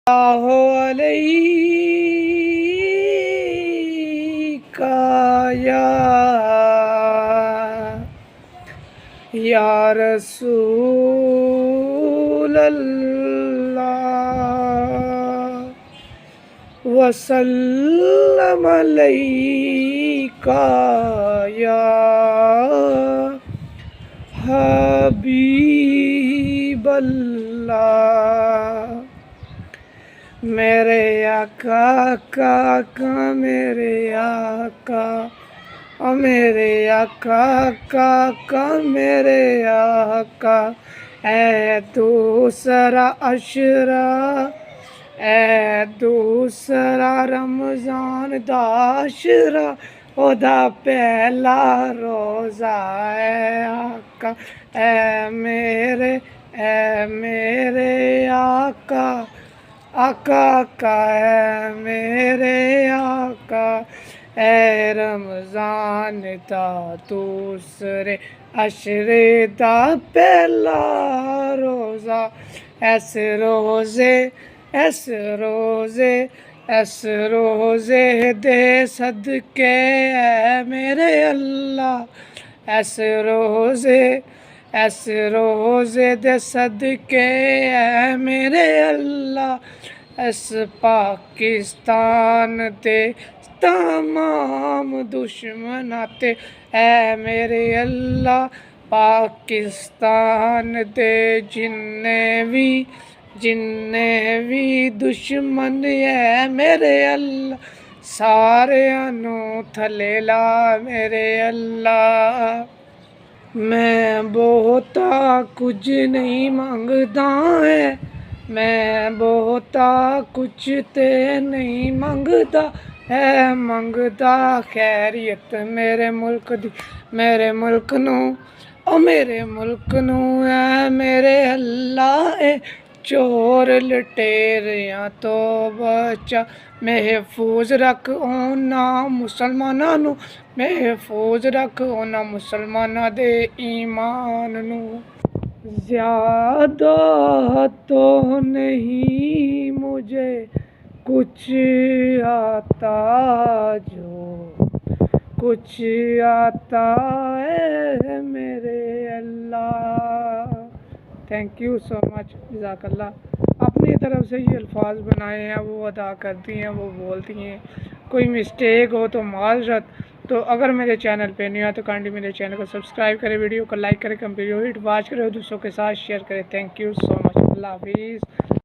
علیکہ یا رسول اللہ وسلم علیکہ یا حبیب اللہ۔ میرے آقا میرے آقا، میرے آقا میرے آقا، اے دوسرا عشرہ، اے دوسرا رمضان دا عشرہ، دا پہلا روزہ، اے آقا اے میرے آقا، آقا اے میرے آقا، اے رمضان دا دوسرے عشرے دا پہلا روزہ، اس روزے دے صدقے اے میرے اللہ، اس روزے دے صدقے اے میرے اللہ، اس پاکستان دے تمام دشمناں تے اے میرے اللہ، پاکستان دے جننے بھی دشمن اے میرے اللہ، سارے انوں تھلے لا میرے اللہ۔ میں بہتا کچھ نہیں منگدا ہے، میں بہتا کچھ تے نہیں منگدا ہے، منگدا خیریت میرے ملک دی، میرے ملک نو اے میرے اللہ، اے چور لٹیریاں تو بچا، محفوظ رکھ اونا مسلماناں نو، محفوظ رکھ اونا مسلماناں دے ایمان نو۔ زیادہ تو نہیں مجھے کچھ آتا، جو کچھ آتا ہے میرے اللہ۔ تھینک یو سو مچ، جزاک اللہ۔ اپنی طرف سے یہ الفاظ بنائے ہیں، وہ ادا کرتی ہیں، وہ بولتی ہیں، کوئی مسٹیک ہو تو معذرت۔ تو اگر میرے چینل پہ نہیں آیا تو کائنڈلی میرے چینل کو سبسکرائب کرے، ویڈیو کو لائک کرے، کمپلیٹ واچ کرے اور دوسروں کے ساتھ شیئر کرے۔ تھینک یو سو مچ، اللہ حافظ۔